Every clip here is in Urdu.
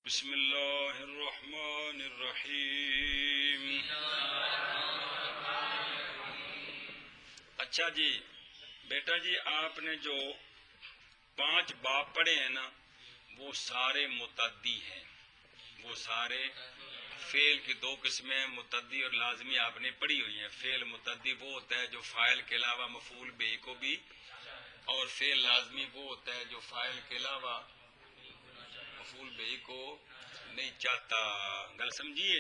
بسم اللہ الرحمن الرحیم۔ اچھا جی بیٹا جی، آپ نے جو 5 باب پڑھے ہیں نا، وہ سارے متعدی ہیں، وہ سارے فعل کی 2 قسمیں ہیں، متعدی اور لازمی آپ نے پڑھی ہوئی ہیں۔ فعل متعدی وہ ہوتا ہے جو فاعل کے علاوہ مفعول بہ کو بھی، اور فعل لازمی وہ ہوتا ہے جو فاعل کے علاوہ مفعول بہ کو نہیں چاہتا۔ گل سمجھیے؟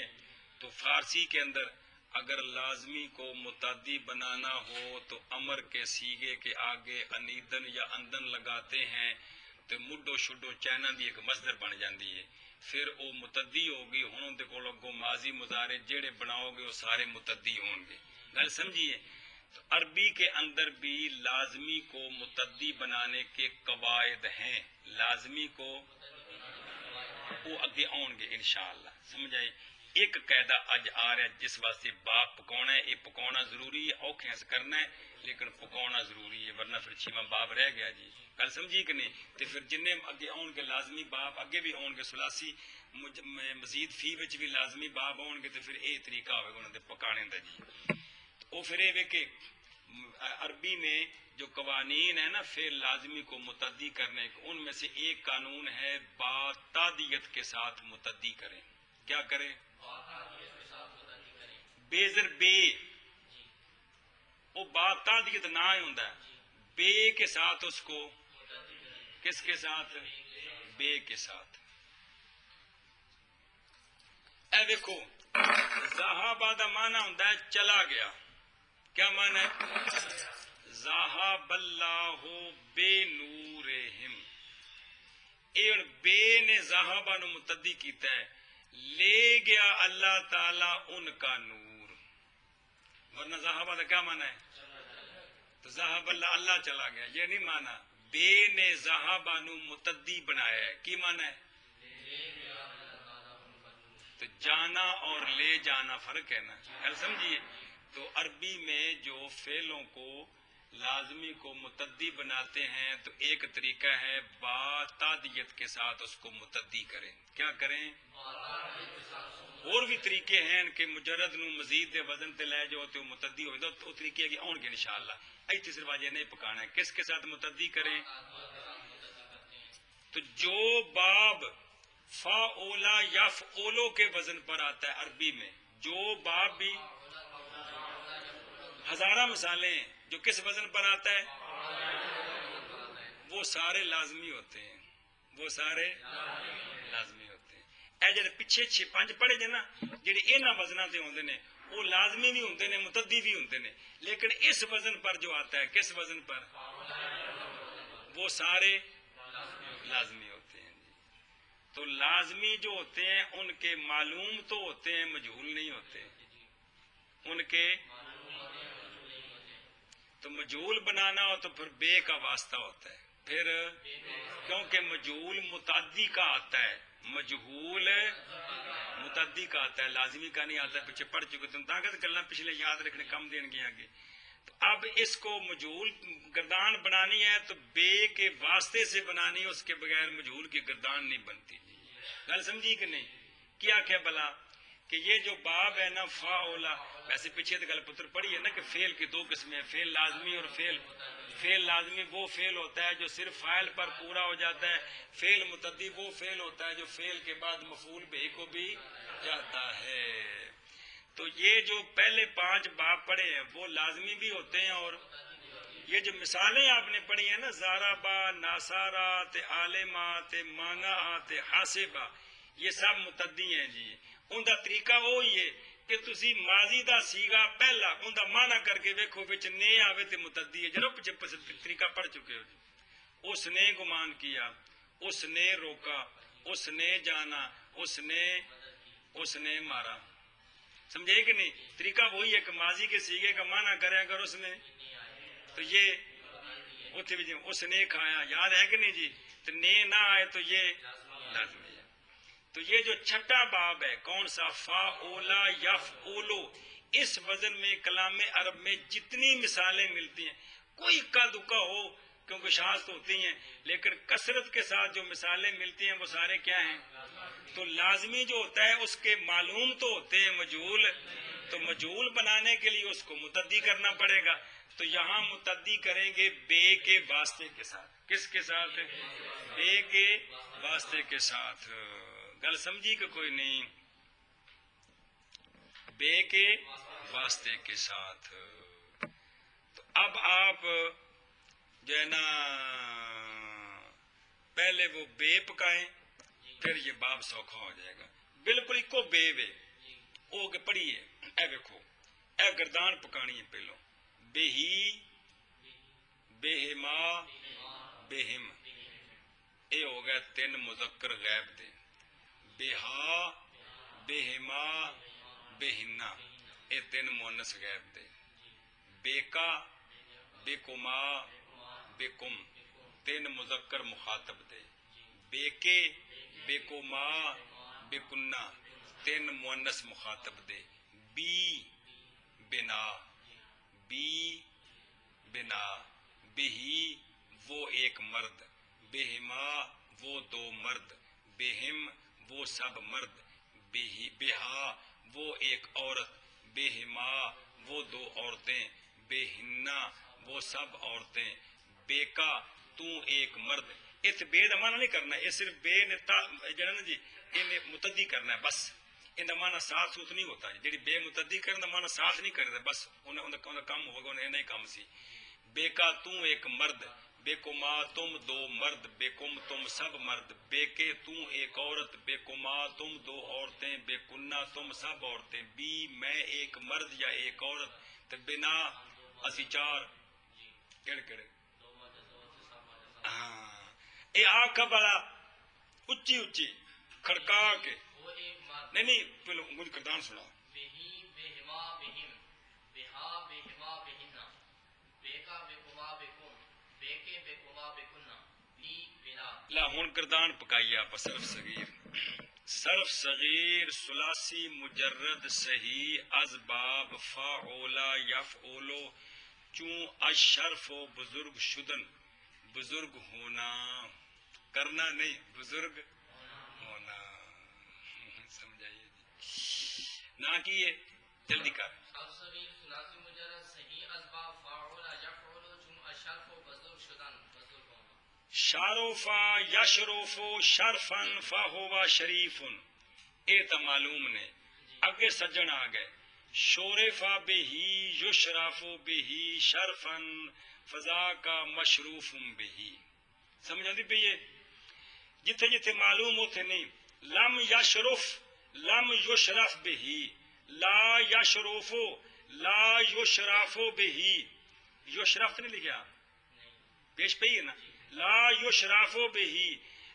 تو فارسی کے اندر اگر لازمی کو متعدی بنانا ہو تو امر کے صیغے کے آگے انیدن یا اندن لگاتے ہیں تو مڈو شڈو چینا دی ایک مصدر بن جاندی ہے، پھر وہ متعدی ہوگی۔ ہن دے کول اگوں ماضی مضارع جڑے بناؤ گے وہ سارے متعدی ہون گے۔ گل سمجھیے؟ تو عربی کے اندر بھی لازمی کو متعدی بنانے کے قواعد ہیں، لازمی کو وہ اگے آن گے انشاءاللہ، سمجھ آئی؟ ایک قاعدہ اج آ رہا ہے جس واسطے باپ پکانا ہے، یہ پکانا ضروری ہے، اوکھے سے کرنا ہے لیکن پکانا ضروری ہے، ورنہ پھر 6واں باب رہ گیا جی۔ گل سمجھی کہ نہیں؟ تو پھر جنہیں اگے آن گے لازمی باب اگے بھی آن گے، ثلاثی مزید فی وچ بھی لازمی باب آن گے، تو پھر یہ طریقہ ہوئے گا انہوں نے پکانے دا جی۔ وہ پھر یہ کہ عربی میں جو قوانین ہیں نا فعل لازمی کو متعدی کرنے کے، ان میں سے ایک قانون ہے با تادیت کے ساتھ متعدی کریں۔ کیا کریں؟ بیزر بے، وہ با تادیت نہ ہی ہوندا ہے، بے کے ساتھ اس کو، کس کے ساتھ؟ بے کے ساتھ۔ اے دیکھو ذہابہ دا معنی ہوندا ہے چلا گیا، کیا معنی ہے؟ ذہب اللہ بے نورہم، اے بے نے ذہابہ نو متعدی کیتا ہے، لے گیا اللہ تعالی ان کا نور، ورنہ ذہابہ دا کیا معنی ہے؟ تو ذہب اللہ، اللہ چلا گیا، یہ نہیں معنی۔ بے نے ذہابہ نو متعدی بنایا ہے، کی معنی ہے؟ تو جانا اور لے جانا فرق ہے نا، گل سمجھیے؟ تو عربی میں جو فعلوں کو لازمی کو متعدی بناتے ہیں تو ایک طریقہ ہے با تادیت کے ساتھ اس کو متعدی کریں۔ کیا کریں؟ اور بھی طریقے ہیں کہ مجرد نو مزید دے وزن تے لے جاؤ تو متعدی ہو جائے، تو طریقے اگے آن گے انشاءاللہ۔ ایتھے صرف آج نہیں پکانا ہے، کس کے ساتھ متعدی کریں؟ تو جو باب فا اولا یف اولو کے وزن پر آتا ہے عربی میں، جو باب بھی ہزارہ مثالیں ہیں جو کس وزن پر آتا ہے، وہ سارے لازمی ہوتے ہیں، وہ سارے لازمی ہوتے ہیں۔ اے جڑے پیچھے 5 پڑھے جے نا، جڑے انہاں وزناں تے ہوندے نے وہ لازمی بھی ہوندے نے متعدی بھی ہوندے نے، لیکن اس وزن پر جو آتا ہے، کس وزن پر؟ وہ سارے لازمی ہوتے ہیں جی۔ تو لازمی جو ہوتے ہیں ان کے معلوم تو ہوتے ہیں، مجہول نہیں ہوتے، ان کے تو مجہول بنانا ہو تو پھر بے کا واسطہ ہوتا ہے، پھر کیونکہ مجہول متعدی کا آتا ہے، مجہول متعدی کا آتا ہے، لازمی کا نہیں آتا، پیچھے پڑھ چکے تم طاقت کرنا پچھلے یاد رکھنے کم دین گے آگے۔ تو اب اس کو مجہول گردان بنانی ہے تو بے کے واسطے سے بنانی ہے، اس کے بغیر مجہول کی گردان نہیں بنتی۔ گل سمجھی کہ نہیں؟ کیا کیا بلا کہ یہ جو باب ہے نا فا اولا، ویسے پیچھے تو گل پتر پڑھی ہے نا کہ فعل کی 2 قسمیں ہیں، فعل لازمی اور فعل لازمی وہ فعل ہوتا ہے جو صرف فاعل پر پورا ہو جاتا ہے، فعل متعدی وہ فعل ہوتا ہے جو فعل کے بعد مفعول بہ کو بھی جاتا ہے۔ تو یہ جو پہلے 5 باب پڑھے ہیں وہ لازمی بھی ہوتے ہیں، اور یہ جو مثالیں آپ نے پڑھی ہیں نا زارابا، ناسارا تے عالمہ تے مانگا تے حاسبہ، یہ سب متعدی ہیں جی۔ ان دا طریقہ وہی ہے کہ تسی ماضی دا سیغہ پہلا ان دا معنی کر کے ویکھو وچ نے آوے تے متعدی ہے، جنہوں پچھے طریقہ پڑھ چکے ہو جی۔ اس نے گمان کیا، اس نے روکا، اس نے جانا، اس نے مارا، سمجھے کہ نہیں؟ طریقہ وہی ہے کہ ماضی کے سیغے کا معنی کرے اگر اس نے، تو یہ اتھے بھی اس نے کھایا، یاد ہے کہ نہیں جی؟ تو نے نہ آئے تو یہ لازمی ہے۔ تو یہ جو چھٹا باب ہے کون سا؟ فا اولا یف اولو، اس وزن میں کلام عرب میں جتنی مثالیں ملتی ہیں، کوئی اکا دکا ہو کیونکہ شاذ تو ہوتی ہیں، لیکن کثرت کے ساتھ جو مثالیں ملتی ہیں وہ سارے کیا ہیں؟ تو لازمی جو ہوتا ہے اس کے معلوم تو ہوتے ہیں مجہول، تو مجہول بنانے کے لیے اس کو متعدی کرنا پڑے گا. تو یہاں متعدی کریں گے بے کے واسطے کے ساتھ. کس کے ساتھ؟ بے کے واسطے کے ساتھ. گل سمجھی کہ کوئی نہیں؟ بے کے واسطے کے ساتھ. تو اب آپ جو ہے نا پہلے وہ بے پکائیں، پھر یہ باب سوکھا ہو جائے گا. بالکل ایک کو بے وے او کے پڑھیے. اے ویکھو اے گردان پکانی ہے پہلو. بے ہی، بے ہما، بے ہم، اے ہو گیا تین مذکر غیب دے. بے ہا، بے ہما، بے ہنا، اے تین مؤنث غیب دے. بے کا، بے کما، بے کم، تین مذکر مخاطب دے. بے کے، بے کما، بے کنہ، تین مؤنث مخاطب دے. بی، بنا، بی، بنا. بہی وہ ایک مرد، بہما وہ دو مرد، بہم وہ سب مرد، بہا وہ ایک عورت، بہما وہ دو عورتیں، بہنا وہ سب عورتیں. بے کا تو ایک مرد. اس بے دا معنی نہیں کرنا، یہ صرف بے نے جڑا نا جی انہیں متعدی کرنا ہے بس. ان کا معنی ساتھ سوت نہیں ہوتا جی. بے متعدی کرنے کا معنی ساتھ نہیں کرتا بس. انہیں کم ہوگا، انہیں نہیں کم سی. بے کا تو ایک مرد، بے کما تم دو مرد، بے کم تم سب مرد، بے کے تو ایک عورت، بے کما تم دو عورتیں، بے کنہ تم سب عورتیں. بی میں ایک مرد یا ایک عورت. تو بنا اسی چار کہڑے کہڑے. ہاں اے آکھا بڑا اچھی اچھی کھڑکا کے. نہیں پہلو مجھے کردان سنا. لا ہن کردان پکائیے آپ. صرف صغیر، صرف صغیر ثلاثی مجرد صحیح از باب فاعولا یفعولو چون اشرف و بزرگ شدن. بزرگ ہونا، کرنا نہیں، بزرگ ہونا. سمجھائیے جی نہ کیے جلدی کر. شارفا یشرف شرفن فہوا شریفن. اے تا معلوم نے. اگے سجن آ گئے. شورفا بہی یشرف بہی شرفن فضا کا مشروف بہی. سمجھ آتی پی ہے؟ جتھے جتھے معلوم ہوتے نہیں. لم یشرف لم یشرف بہی، لا یشرف لا یشرف بہی. یشرف نہیں لکھا پیش پہ ہے نا. لا یشرف بہی،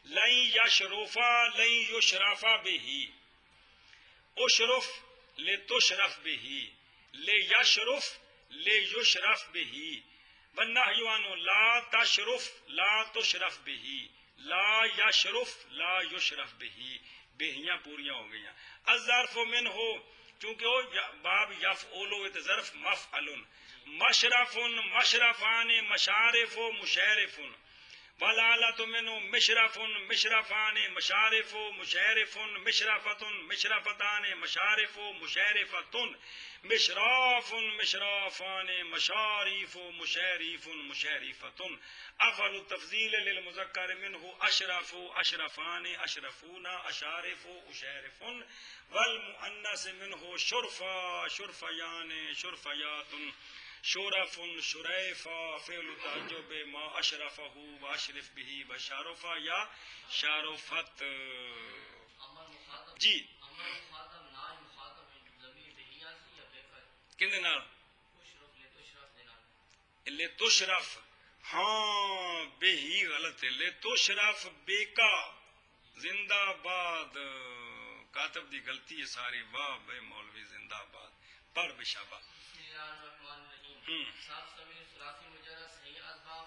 لن یشرفا لن یشرفا بہی. اشرف لے تشرف بہی، لے یشرف لے یشرف بہی. والنہی عنہ لا تشرف لا تشرف بہی، لا یشرف لا یشرف بہی. بہیاں پوریاں ہو گئیاں. الظرف من ہو چونکہ وہ باب یفعولو ظرف مفعل. مشرف مشرفان مشارف مشرف. والآلۃ منہ مشرف مشرفان مشارف مشرف مشرفۃ مشرفتان مشارف مشرفۃ مشراف مشرافان مشاریف مشریف مشرفۃ. افعل التفضیل للمذکر منہ اشرف اشرفان اشرفون اشارف اشرف. والمؤنث منہ شرفا شرفیان شرفیات شرف شریفا. فعل تعجب ما اشرفہ و اشرف بہی و شارفہ یا شارفت. جی کن نال لے تشرف. ہاں بہی غلط ہے. لے تشرف بے کا زندہ باد. کاتب دی غلطی ہے ساری. واہ بے مولوی زندہ باد. پڑھ بشابہ.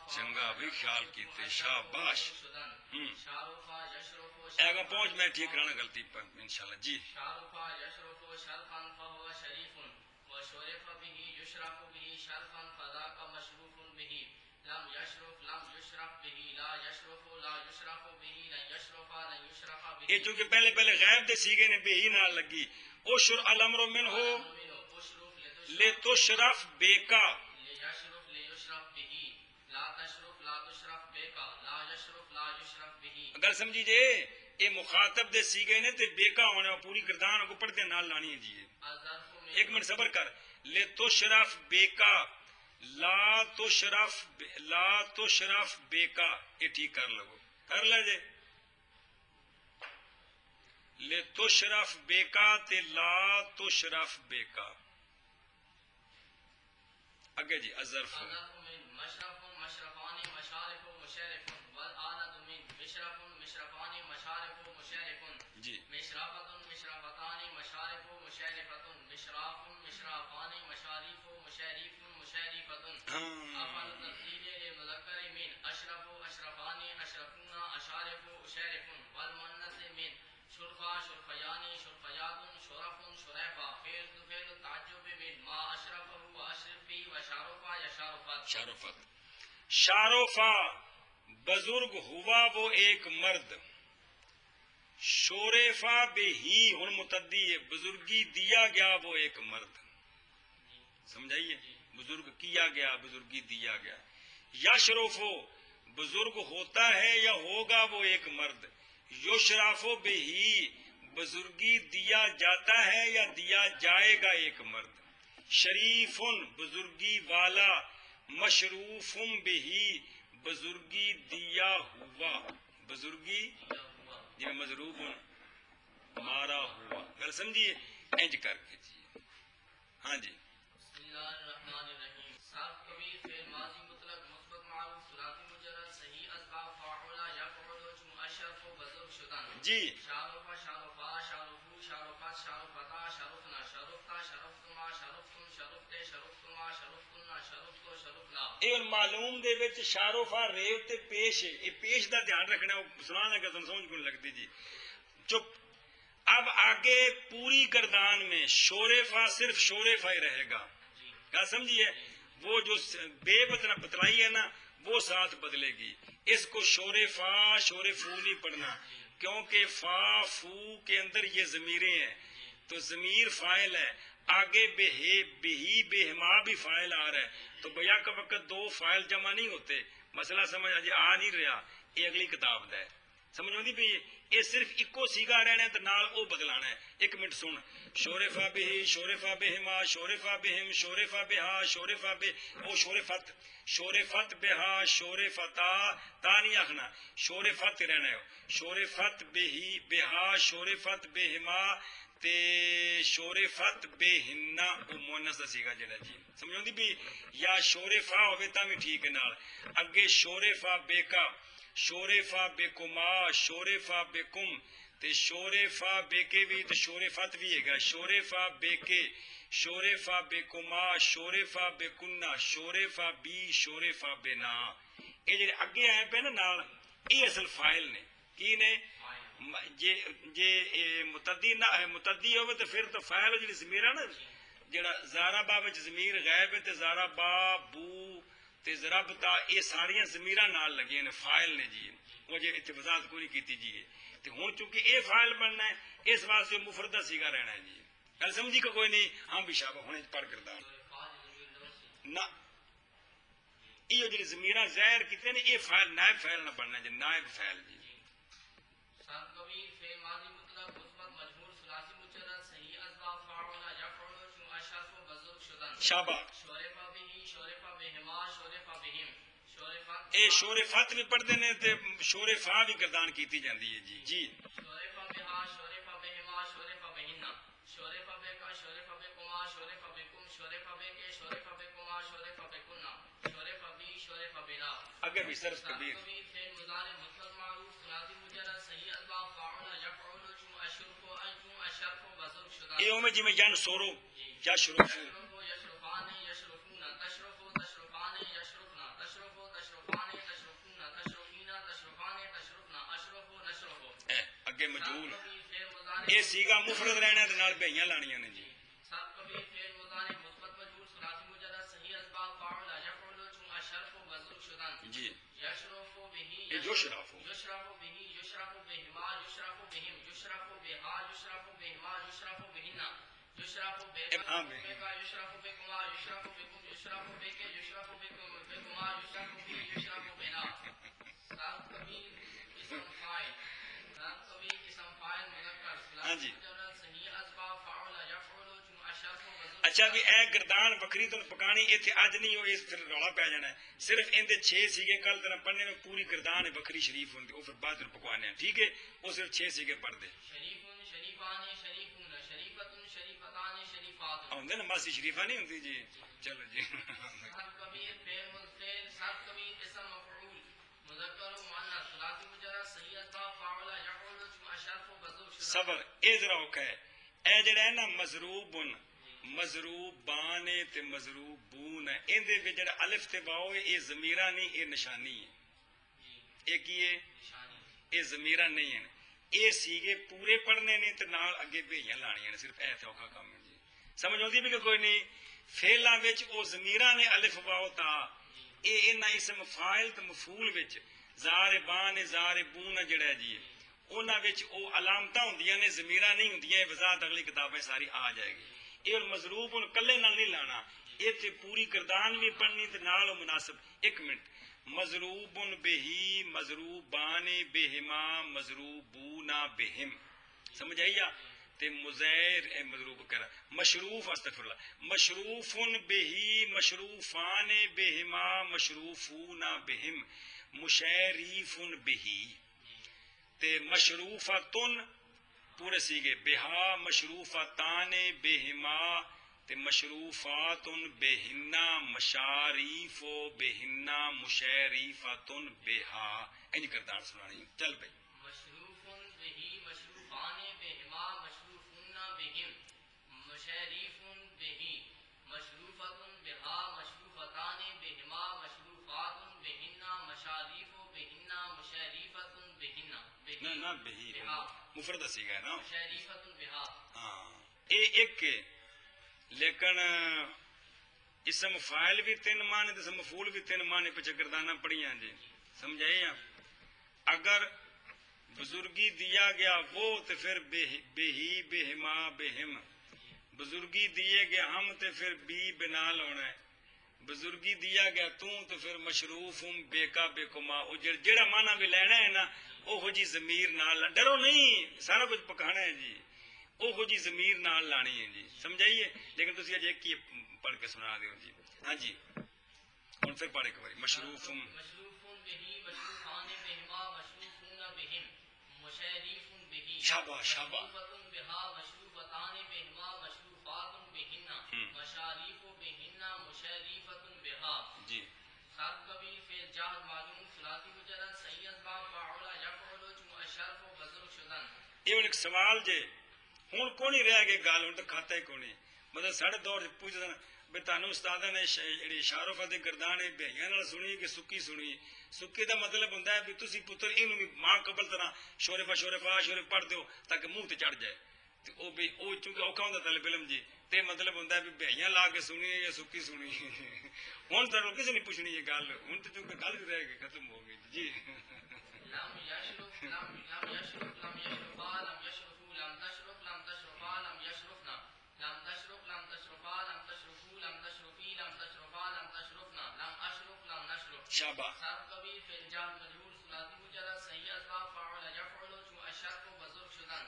چنگا بھی خیال کیتے شاباش. اگا پہنچ میں ٹھیک رہنا غلطی پر انشاءاللہ. جی لم يشرف لم يشرف به لا يشرف لا يشرف به لن يشرف لن يشرف به یہ چونکہ پہلے غائب دے سیگے نے بے ہی نال لگی اشر الامر من ہو اشرف لتشرف بے کا ليشرف ليشرف به لا تشرف لا تشرف بك لا يشرف لا يشرف به گل سمجھی جے یہ مخاطب دے سیگے نے تے بے کا ہونے پوری گردان کو پڑھتے نال لانی ہے جی الظرف من ایک منٹ صبر کر لتشرف بے کا لا تشرف بے کا یہ ٹھیک کر لو کر لے جے لتشرف بے کا تے لا تشرف بے کا اگے جی الظرف الظرف من مشرف مشرفان مشارف مشارف والآلة من مشرف مشرفان مشارف مشارف جی مشرفة مشرفتان مشارف مشارفة مشراف مشرافان مشاريف مشاريف مشارفة أفعل تفضيل للمذكر من أشرف أشرفان أشرفون أشارف أشارف والمؤنث من شرفا شرفيان شرفيات شرف شريفا فعل التعجب من ما أشرفه وأشرف به وشارفا يشارفات شارفت شارفا بزرگ ہوا وہ ایک مرد شورفا بے ہی ہن متدی ہے بزرگی دیا گیا وہ ایک مرد سمجھائیے بزرگ کیا گیا بزرگی دیا گیا یشرفو بزرگ ہوتا ہے یا ہوگا وہ ایک مرد یشرفو بے ہی بزرگی دیا جاتا ہے یا دیا جائے گا ایک مرد شریفن بزرگی والا مشروفم بہی بزرگی دیا ہوا بزرگی جی مضروب مارا ہوا گل سمجھیے انج کر کے جی ہاں جی بسم اللہ الرحمن الرحیم صرف کبیر فعل ماضی مطلق مثبت معروف ثلاثی مجرد صحیح اسباب فاعل یفعل چون اشرف و بزرگ شدن جی شارفا شارفا شارفو شارفات شارفتا شارفنا شارفتا شارفتما شارفتم شارفتے شارفتما شارفتنا شارفتو شارفنا یہ معلوم دے وچ شاروفا ریو تے پیش ہے یہ پیش دا دھیان رکھنا سنانا کہ تم سمجھ کو لگتی جی چپ اب آگے پوری گردان میں شورفا صرف شورفا ہی رہے گا کیا سمجھیے وہ جو بے بتلائی ہے نا وہ ساتھ بدلے گی اس کو شورفا شورفو نہیں پڑھنا کیونکہ فا فو کے اندر یہ ضمیریں ہیں تو ضمیر فاعل ہے آگے بہی بہما بھی فاعل آ رہا ہے تو بیا کا وقت دو فاعل جمع نہیں ہوتے مسئلہ سمجھ آ نہیں رہا یہ اگلی کتاب دا ہے سمجھ آتی پی یہ صرف اکو سیگا رہنا ہے تو نال او بدلانا ہے ایک منٹ سن شورفا بہی شورفا بہما شورفا بہم شورفا بہا شورفا بہ او شورفت شورفت بہا شورفتا تا نہیں آخنا شورفت رہنا ہے شورفت بہی بہا شورفت بہما تے شورفت بے ہننا او مونس دسے گا جڑا جی سمجھ آتی پی یا شورفا ہوئے تا بھی ٹھیک ہے نال اگے شورفا بے کا شورفا بکما شورفا بکم تے شورفا بے کے بھی تے شورفت بھی ہے گا شورفا بے کے شورفا بکما شورفا بکننا شورفا بی شورفا بنا یہ جڑے اگے آئے پہ نا نال یہ اصل فائل نے کی نے جے متدی ہوئے تو پھر تو فائل ہو جی ضمیر ہے نا جڑا زارا با وچ ضمیر غائب ہے تے زارا با بو تے ضرب تا یہ ساریاں ضمیراں نال لگیاں نے فاعل نے جی وہ جے اتنے وضاحت کوئی نہیں کیتی جی تے ہن چونکہ اے فاعل بننا ہے اس واسطے مفردہ سیگا رہنا ہے جی گل سمجھی کہ کوئی نہیں ہاں بھی شابہ ہونے پڑھ کردار نہ یہ جڑی ضمیراں ظاہر کیتے نے یہ فاعل نائب فاعل نہ بننا جی نائب فاعل جی صرف کبیر فعل ماضی مطلق مثبت مجمور ثلاثی مجرد صحیح اسباب فاعل یفعل چون اشرف و بزرگ شدن شابہ شورفا بہی شورفا بہما شورفا بہم شورفت اے شورفت بھی پڑھتے ہیں تے شورفا بھی گردان کیتی جاندی ہے جی جی شورفا بہا شورفا بہما شورفا بہننا شورفا بکا شورفا بکما شورفا بکم شورفا بکے شورفا بکما شورفا بکننا شورفا بی شورفا بنا اگر بھی صرف کبیر کبیر فعل مضارع مثبت معروف ثلاثی مجرد صحیح اسباب فاعل یفعل چون اشرف و چون اشرف و بزرگ شدن اے میں جی میں جان سورو یا شروع یشرفان یشرفون تشرف تشرفان یشرفنا تشرف تشرفان تشرفون تشرفینا تشرفان تشرفنا اشرف نشرف اگے مجہول اے سیگا مفرد رہنا تے نال بہیاں لانیاں نے جی صرف کبیر فعل مضارع مثبت مجہول ثلاثی مجرد صحیح اسباب فاعل یفعل چون اشرف و بزرگ شدن شدن جی یشرف به یہ یشرف یشرف به یشرف بهما یشرف بهم یشرف بها یشرف بهما یشرف بهن یشرف ہاں بك یشرف بكما یشرف بكم یشرف بك یشرف بكما یشرف به یشرف بنا صاحب کبھی اسم فاعل صاحب کبھی اسم فاعل مذکر ہاں جی صحیح اسباب فاعل یفعل جو اشرف اچھا بھی اے گردان بکری تو پکانی ایتھے اج نہیں ہوئی پھر رولا پی جانا ہے صرف اندے 6 سیگے کل طرح پڑھنے میں پوری گردان بکری شریف ہوندی او پھر بعد میں پکوانے ہیں ٹھیک ہے وہ صرف 6 سیگے پڑھ دے شریف شریفان شریفون شریفت شریفتان شریفات ہوندے نا ماسی شریفہ نہیں ہوندی جی چلو جی صاحب کبھی فعل مفعول صاحب کبھی اسم مفعول مذکر و مؤنث ثلاثی مجرد صحیح اسباب فاعل یفعل جو اشرف بذو شدن صبر اے ذرا اوکھا ہے اے جڑا ہے نا مضروبن مضروبان تے مضروبون ہے اندے وچ جڑا الف تے واو ہے اے ضمیرہ نہیں اے نشانی ہے اے کی ہے نشانی اے ضمیرہ نہیں ہے اے سیگے پورے پڑھنے نے تے نال اگے بھیجاں لانیاں نے صرف اے تے اوکھا کام ہے جی سمجھ آندی بھی کہ کوئی نہیں فعلاں وچ او ضمیراں نے الف واو تا اے انہاں اسم فاعل تے مفعول وچ ضاربان ضاربون جڑا ہے جی انہاں وچ او علامتاں ہوندیاں نے ضمیراں نہیں ہوندیاں وضاحت اگلی کتابیں ساری آ جائے گی یہ مضروب ان کلے نال نہیں لانا یہ تے پوری گردان بھی پڑھنی تے نال مناسب ایک منٹ مضروب بہی مضروبان بہما مضروبونا بہم سمجھ آئیا تے مزیر اے مضروب کرا مشروف استغفر اللہ مشروف بہی مشروفان بہما مشروفونا بہم مشریف بہی تے مشروفتن پورے سیگے بہا مشروفتان بہما تے مشروفات بہنا مشاریف بہنا مشریفات بہا این کردار سنانی چل بھائی مشروف بہی مشروفان بہما مشروفون بہم مشریف بہی مشروفت بہا مشروفتان بہما مشروفات بہن مشاریف بہن مشریفت بہن نہ بہی مفرد سیگا ہے نا مشریفت بہا ہاں اے ایک ہے لیکن اسم فاعل بھی 3 معنی تے اسم مفعول بھی 3 معنی پہ گردانہ پڑھیاں جی سمجھائے آپ اگر بزرگی دیا گیا وہ تو پھر بہی بہما بہم بزرگی دیے گیا ہم تو پھر بی بنال ہونا ہے بزرگی دیا گیا تو پھر مشروف ہوں بیکا بیکما جڑا معنی بھی لینا ہے نا وہ جی ضمیر نال ڈرو نہیں سارا کچھ پکانا ہے جی وہ جی ضمیر نال لانی ہے جی سمجھائیے لیکن تسی اج ایک ہی پڑھ کے سنا دیو جی ہاں جی ہن پھر پڑھ ایک باری مشروف مشروف بہی مشروفان بہما مشروفون بہم مشریف بہی شاباش شاباش مشروفت بہا مشروفتان بہما مشروفات بہن مشاریف بہن مشریفت بہا جی صاحب کبھی فعل جاہد معلوم ثلاثی مجرد صحیح اسباب فاعل یفعل جو اشرف و بزرگ شدن یہ ایک سوال جے ہوں کونی رہ گئے گل ہوں تو کھاتا ہی کونی مطلب ساڑھے دور سے پوچھتا بھی تانوں استاد نے جڑی شارف تے گردان بھائیاں نال سنی کہ سکی سنی سکی دا مطلب ہوندا ہے بھی تسی پتر اینوں بھی ماں قبل طرح شورفا شورفا شورف پڑھ دیو تاکہ منہ تے چڑھ جائے تے او بھی او چونکہ اوکھا ہوندا طالب علم جی تے مطلب ہوندا ہے بھی بھائیاں لا کے سنی یا سکی سنی ہن تانوں کسے نہیں پوچھنی یہ گل ہن تے چونکہ گل رہ گئی ختم ہو گئی جی لم یشرف لم یشرف لم یشرفا لم یشرفو لم تشرف لم تشرفا لم یشرفنا لم تشرف لم تشرفا لم تشرفو لم تشرفی لم تشرفا لم تشرفنا لم اشرف لم نشرف شاباش صاحب کبھی فعل جار مجرور ثلاثی مجرد صحیح اسباب فاعل یفعل جو اشرف و بزرگ شدن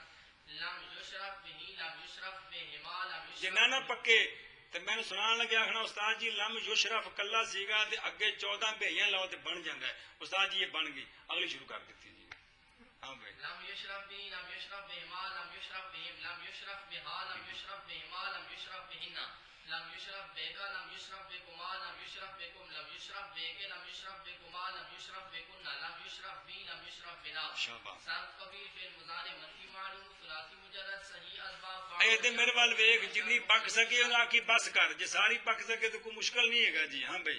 لم یشرف بہی لم یشرف بہما لم جی یشرف نانا پکے تے میں سنان لگے آخنا استاد جی لم یشرف کلا سیگا تے اگے 14 بھیاں لاؤ تے بن جاندا ہے استاد جی یہ بن گئی اگلی شروع کر دیتی جی ہاں بھائی لم یشرف بی لم یشرف بہما لم یشرف بہم لم یشرف بہا لم یشرف بہما لم یشرف بہن لم یشرف بیگا لم یشرف بکما لم یشرف بکم لم یشرف بیگے لم یشرف بکما لم یشرف بکن لم یشرف بی لم یشرف بنا شاباش صرف کبیر فعل مضارع منفی معلوم ثلاثی مجرد صحیح اسباب اے تے میرے وال ویکھ جتنی پک سکے انہاں کی بس کر جے ساری پک سکے تو کوئی مشکل نہیں ہے گا جی ہاں بھائی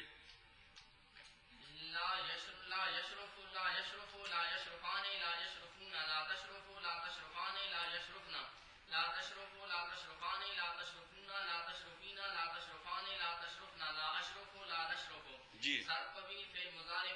لا یشرف لا یشرف لا یشرف لا یشرفان لا یشرفون لا تشرف لا تشرفان لا یشرفنا لا تشرف لا تشرفان لا تشرفون لا تشرفین لا تشرفان لا تشرفنا لا اشرف لا نشرف جی صرف کبیر فعل مضارع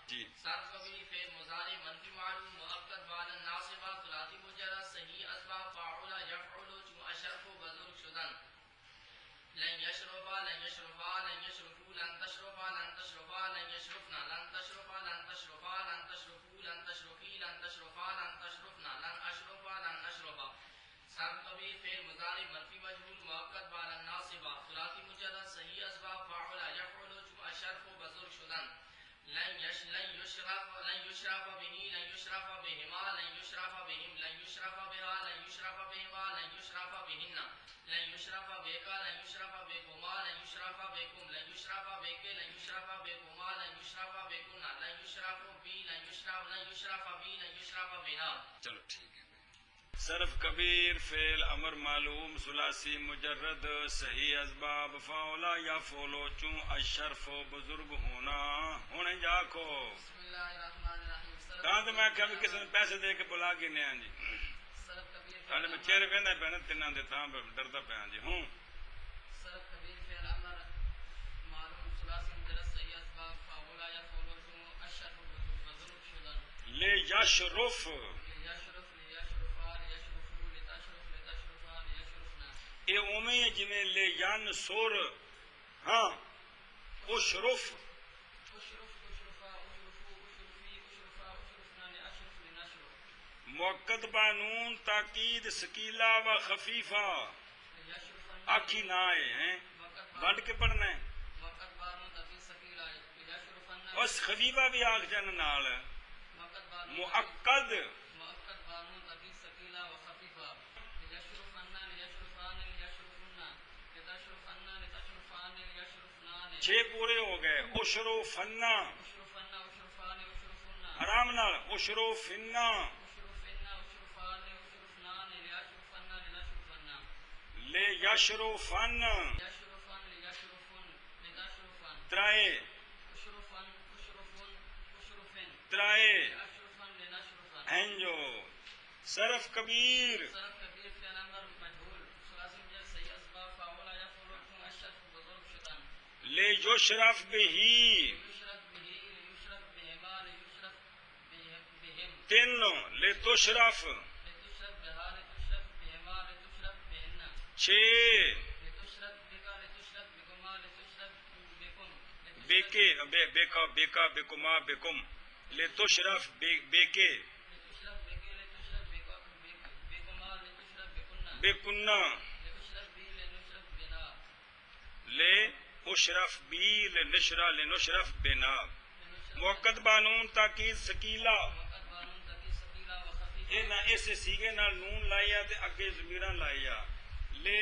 جی صرف کبھی فعل مضارع منفی معلوم مؤکد بعد الناصبہ ثلاثی مجرد صحیح اسباب فاعل یفعل چون اشرف و بزرگ شدن لن یشرفا لن یشرفا لن یشرفو لن تشرفا لن تشرفا لن یشرفنا لن تشرفا لن تشرفا لن تشرفو لن تشرفی لن تشرفا لن تشرفنا لن اشرفا لن اشرفا صرف کبھی فعل مضارع منفی مجهول مؤکد بعد الناصبہ ثلاثی مجرد صحیح اسباب فاعل یفعل چون اشرف و بزرگ شدن لن يشرف به لن يشرف بهما لن يشرف بهم لن يشرف بها لن يشرف بهما لن يشرف بهن لن يشرف بك لن يشرف بكما لن يشرف بكم لن يشرف بك لن يشرف بكما لن يشرف بكن لن يشرف بي لن يشرف بي لن يشرف بنا. چلو ٹھیک ہے. صرف کبیر فعل امر معلوم ثلاثی مجرد صحیح اسباب فاولا یا فولو چوں اشرف و بزرگ ہونا ہونے جاکو. بسم اللہ الرحمن الرحیم. کہاں تو میں کبھی کسی نے پیسے دے کے بلا کے نہیں جی صرف کبیر سارے میں چہرے پہندا پہنا تیناں دے تھاں ڈردا پیا جی ہوں. صرف کبیر فعل امر معلوم ثلاثی مجرد صحیح اسباب فاولا یا فولو چون اشرف و بزرگ شدن لے یشرف اے اومے جویں لے ین سور ہاں اشرف موقت بانون تاکید سکیلا و خفیفہ آکھی نہ آئے ہیں بڑھ کے پڑھنا ہے اس خفیفہ بھی آکھ جان نال مؤکد چھ پورے ہو گئے. اشرو فنا آرام نال اشرو فنا لے یشرو فن ترائے ترائے ہیں جو صرف کبیر لے یشرف بہی تین لے تشرف چھ بیکے بیکا بیکا بیکما بیکم لے تشرف بیکے بیکنا لے اشرف بی لے نشرا لے نشرف بنا. موقت بانون تاکید سکیلا یہ نہ اس سیگے نال نون لائیا تے اگے ضمیراں لائیا لے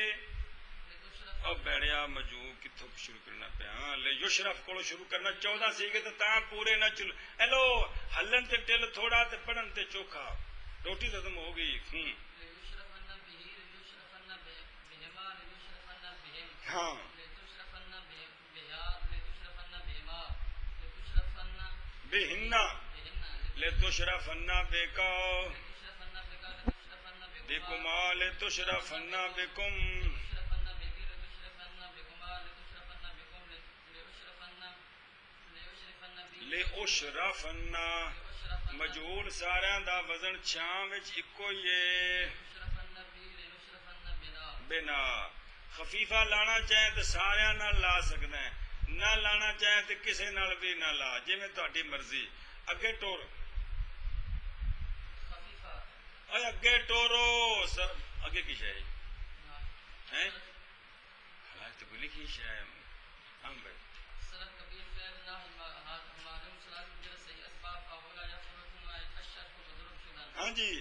او بیڑیا مجو کتھوں شروع کرنا پیا لے یشرف کو شروع کرنا 14 سیگے تے تاں پورے نہ چل ہیلو ہلن تے ٹل تھوڑا تے پڑھن تے چوکھا روٹی ختم ہو گئی. ہاں بہنا لے تشرفنا بیکا بیکما لے تشرفنا بیکم لے اشرفنا مجہول ساریاں دا وزن چھاں وچ اکو ہی ہے بنا. خفیفہ لانا چاہے تو ساریاں نال لا سکدا ہے نہ لانا چاہے تو کسے نال بھی نہ لا جی میں تہاڈی مرضی. اگے ٹور اگے ٹورو سر اگے کی شے ہیں حالات تو بولی کی شے ہم بھائی ہاں جی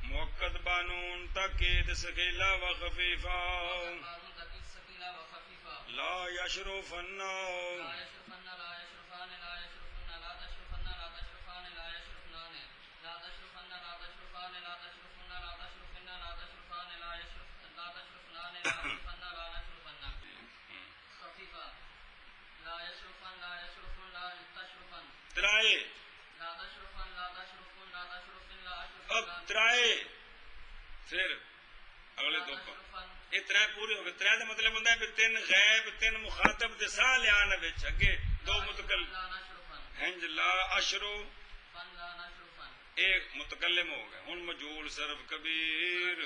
موقت بانون تاکید سکیلا و خفیفہ لا یشرفن ترائے اب ترائے پھر اگلے دو پا یہ ترائے پورے ہو گئے ترائے دا مطلب ہوتا ہے کہ تین غیب تین مخاطب دے سا لیانا بچ اگے دو متکل ہنج لا اشرو ایک متکلم ہو گئے ہن مجہول صرف کبیر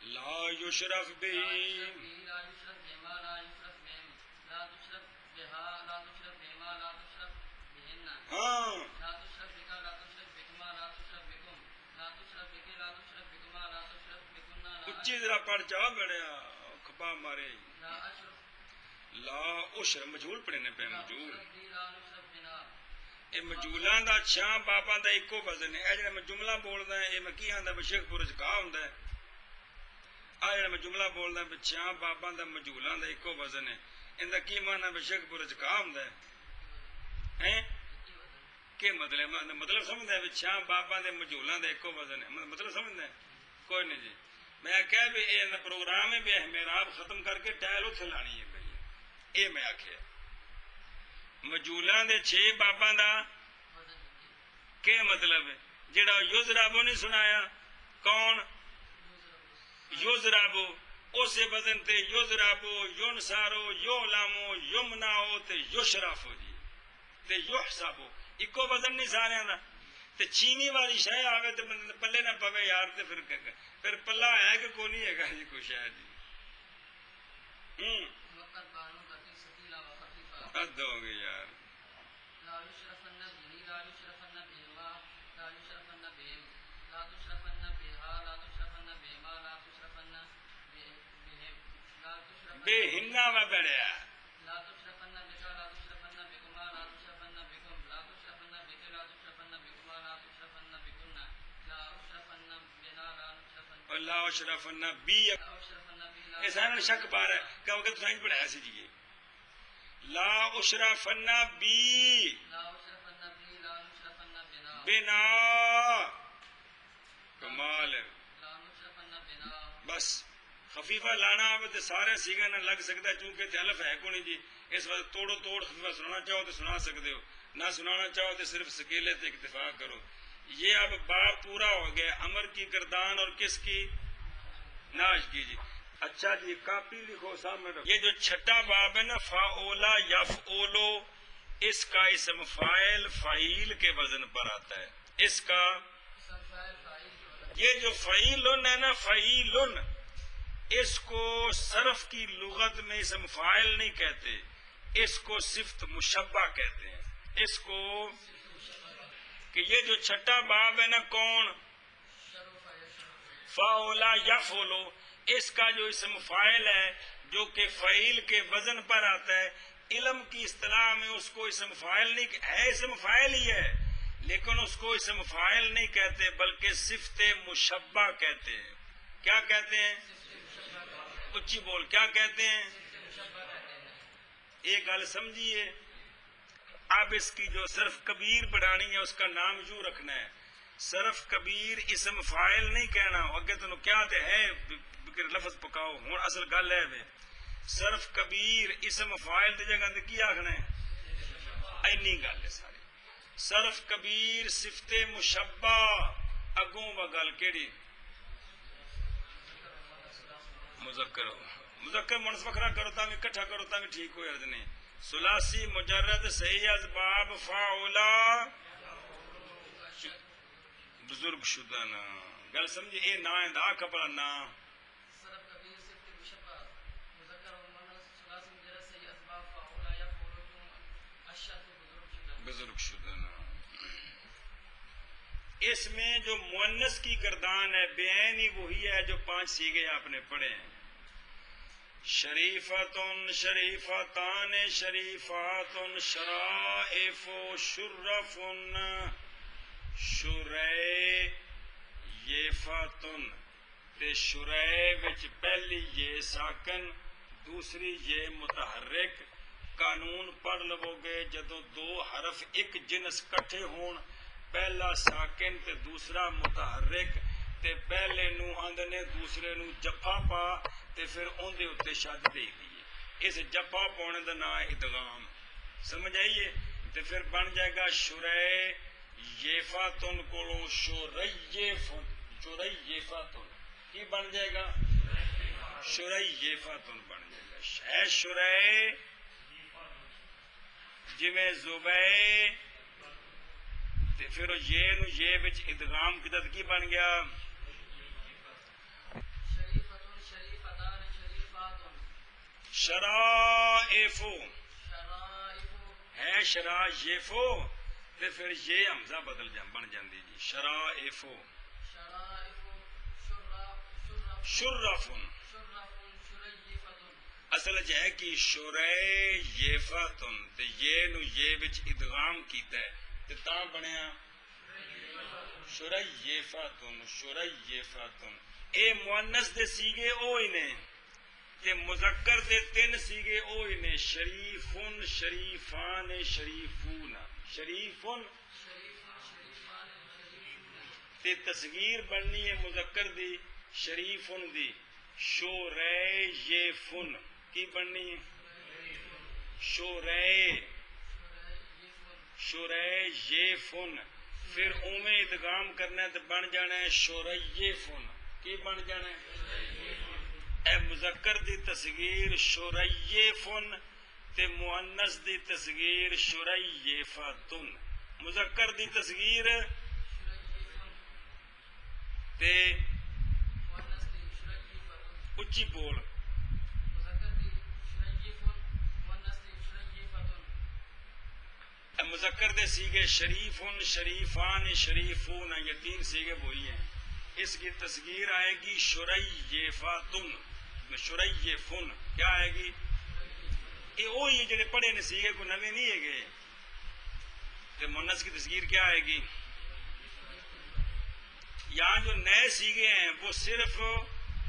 لا یشرف بھی ہاں اچھی ذرا پڑھ چاہ بڑیا کھپا مارے لا اشر مجھول پڑھے نے پہ مجھول اے مجھولاں دا چھاں بابا دا ایکو وزن ہے اے جڑا میں جملہ بولدا ہے اے میں کی آندا بشیخ پورج کا ہوندا ہے آ جڑا میں جملہ بولدا ہے چھاں بابا دا مجھولاں دا ایکو وزن ہے ایندا کی معنی بشیخ پورج کا ہوندا ہے ہیں کہ مطلب سمجھدا ہے چھاں بابا دے مجھولاں دا ایکو وزن ہے مطلب سمجھدا ہے کوئی نہیں جی میں کہہ بھی اے پروگرام ہے بھی محراب ختم کر کے ٹائل اوتھے لانی ہے بھئی اے میں آکھیا مجھولاں دے چھ باباں دا کہ مطلب ہے جڑا یزرابو نہیں سنایا کون یزرابو اسے وزن تے یزرابو ینسارو یولامو یمناو تے یشرافو جی تے یحسابو اکو وزن نہیں سارے دا تے چینی والی شے آوے تے پلے نہ پوے یار تے پھر پلہ ہے کہ کوئی نہیں ہے گا جی کوئی شاید جی حد ہو گئی یار بے ہنہ میں بڑھیا اللہ اشرفنا بی ایسا شک پا رہا ہے کہ وقت سائنس پڑھایا سی جی لا اشرفنا بی بنا کمال ہے بس خفیفہ لانا آوے تو سارے سیگا نہ لگ سکتا ہے چونکہ الف ہے کو نہیں جی اس وقت توڑو توڑ خفیفہ سنانا چاہو تو سنا سکتے ہو نہ سنانا چاہو تو صرف سکیلے سے اکتفا کرو یہ اب باب پورا ہو گیا امر کی گردان اور کس کی ناش کی جی اچھا جی کاپی لکھو سامنے رکھو یہ جو چھٹا باب ہے نا فاولا یفعولو اس کا اسم فاعل فعیل کے وزن پر آتا ہے اس کا یہ جو فعیلن ہے نا فعیلن اس کو صرف کی لغت میں اسم فاعل نہیں کہتے اس کو صفت مشبہ کہتے ہیں اس کو کہ یہ جو چھٹا باب ہے نا کون فاولا یفعولو اس کا جو اسم فاعل ہے جو کہ فعیل کے وزن پر آتا ہے علم کی اصطلاح میں اس کو اسم فاعل نہیں ہے اسم فاعل ہی ہے لیکن اس کو اسم فاعل نہیں کہتے بلکہ صفت مشبہ کہتے ہیں کیا کہتے ہیں اچھی بول کیا کہتے ہیں ایک گل سمجھیے اب اس کی جو صرف کبیر پڑھانی ہے اس کا نام یوں رکھنا ہے صرف کبیر اسم فاعل نہیں کہنا اگے تو کیا تے ہے لفظ پکاؤ ہوں اصل گل ہے بے صرف کبیر اسم فاعل دی جگہ تے کی آکھنا ہے اینی گل ہے ساری صرف کبیر صفت مشبہ اگوں و گل کیڑی مذکر منصب وکھرا کرو تا بھی اکٹھا کرو تا بھی ٹھیک ہوئے عرض نہیں ثلاثی مجرد صحیح از باب فاعلا بزرگ شدہ نا گل سمجھے اے نا ہے دا کپڑا نا بزرگ شدہ نا اس میں جو مؤنث کی گردان ہے بین ہی وہی ہے جو 5 سیغے آپ نے پڑھے ہیں شریفتن شریفتان شریفاتن شرائف شرفن شریفتن تے شرے وچ پہلی یہ ساکن دوسری یہ متحرک قانون پڑھ لو گے جدو 2 حرف ایک جنس کٹھے ہون پہلا ساکن تے دوسرا متحرک تے پہلے نو آندنے دوسرے نو جفا پا تے پھر اون دے اوتے شد دے دیئے اس جفا پانے دا نام ادغام سمجھ آئیے تے پھر بن جائے گا شرے یفاتن کولو شریفاتن کی بن جائے گا شریفاتن بن جائے گا اے شرے جویں زبے تے پھر یہ نو یہ وچ ادغام کیتا تے کی بن گیا شریفتن شریفتان شریفاتن شرائفو شرائف ہے شرائفو تے پھر یہ حمزہ بدل بن جاندی جی شرائفو شرائف شرفن شریفتن اصل ہے کہ شریفتن تے یہ نو یہ وچ ادغام کیتا ہے تے تاں بنیا شریفتن اے مؤنث دے سیگے اوہی نے تے مذکر دے تین سیگے اوہی نے شریفن شریفان شریفون شریفن تے تصغیر بننی ہے مذکر دی شریفن دی شریفن کی بننی ہے شریفن پھر اومیں ادغام کرنا ہے تو بن جانا ہے شریفن کی بن جانا ہے اے مذکر دی تصغیر شریفن تے مؤنث دی تصغیر شریفتن مذکر دی تصغیر تے اچھی بول مذکر دے سیگے شریفن شریفان شریفون یہ تین سیگے وہی ہیں اس کی تصغیر آئے گی شریفتن شریفن کیا آئے گی یہ وہی ہے جڑے پڑھے نے سیگے کو نوے نہیں ہے گئے تے مؤنث کی تصغیر کیا آئے گی یہاں جو نئے سیگے ہیں وہ صرف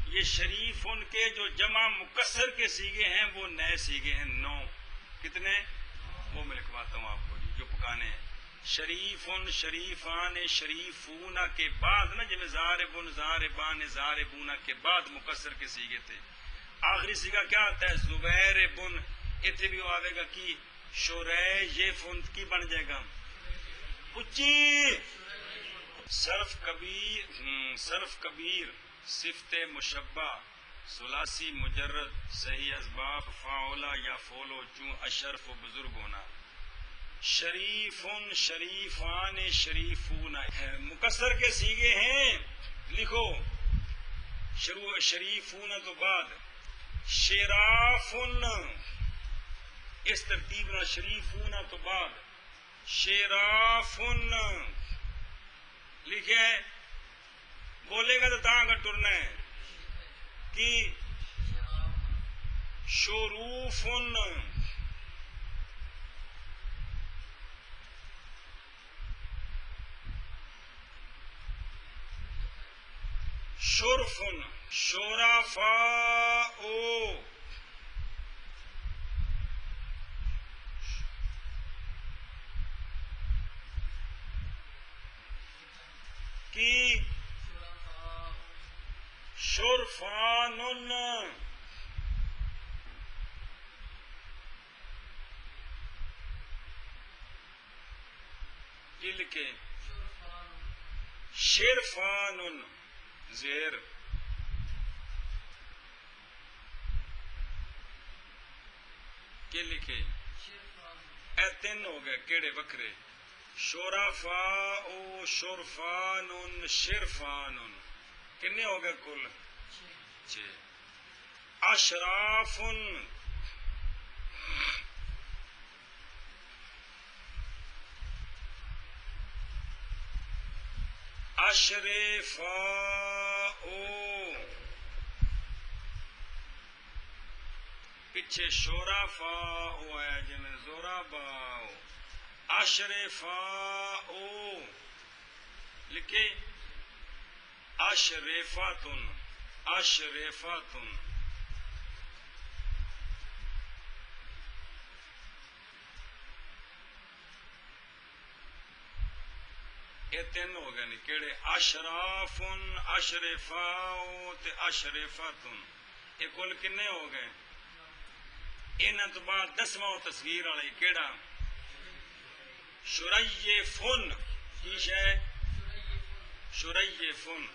یہ شریفن کے جو جمع مکسر کے سیگے ہیں وہ نئے سیگے ہیں 9 کتنے وہ میں لکھواتا ہوں آپ کو جو پکانے ہیں شریفن شریفان شریفون کے بعد نا جب زاربن زاربان زاربون کے بعد مکسر کے سیگے تھے آخری سیگا کیا آتا ہے زبیر بن اتنے بھی آئے گا کی شریفن کی بن جائے گا اچھی صرف کبیر صفت مشبہ ثلاثی مجرد صحیح اسباب فاعلہ یا فولو چون اشرف و بزرگ ہونا شریفن شریفان شریفون مکسر کے سیگے ہیں لکھو شریفون تو بعد شرافن اس ترتیب نہ شریفون تو بعد شرافن لکھے بولے گا تو تاں کا ٹرنا ہے کہ شروفن شرفن شرفاء کی شرفان کی لکھے شرفان زیر کی لکھے اے تین ہو گئے کیڑے وکرے شرفاء شرفان شرفان کتنے ہو گئے کل 6 اشراف اشرفاء پیچھے شرفاء ہے جن زوراباء اشرفاء لکھے اشرفاتن اشرفاتن یہ تین ہو گئے نہیں کیڑے اشرافن اشرفاء تے اشرفاتن یہ کل کنے ہو گئے انہاں تو بعد 10واں تصغیر والی کیڑا شریفن کی شے شریفن